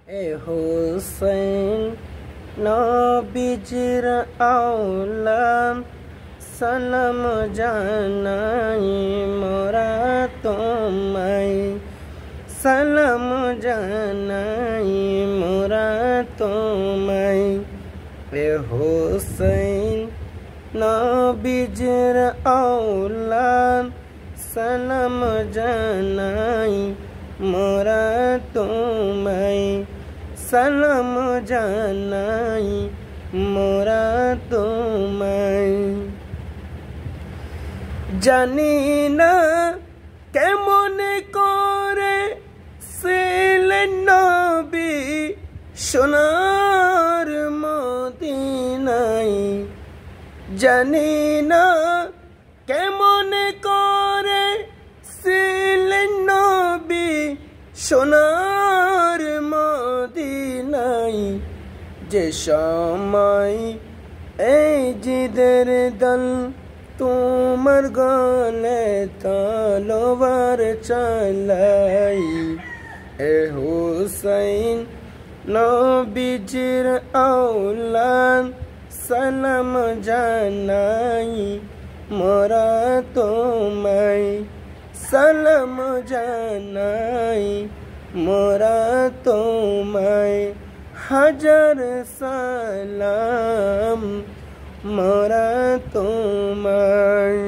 এ হুসাইন নবীজির আওলাদ সালাম জানাই মোরা তোমায়, সালাম জানাই মোরা তোমায়। এ হুসাইন নবীজির আওলাদ সালাম জানাই মোরা তোমায়, সালাম জানাই মোরা তোমায়। জানি না কেমন করে ছিলেন নবী সোনার মদিনায়, জানি না কেমন করে ছিলেন নবী সোনার মদিনায়। যে সময় এই জিদের দল তোমার গলে তলোয়ার চালাই, এ হুসাইন নবীজির আওলাদ সালাম জানাই মোরা তোমায়, সালাম জানাই মোরা তোমায়। হাজার সালাম মোরা তোমায়।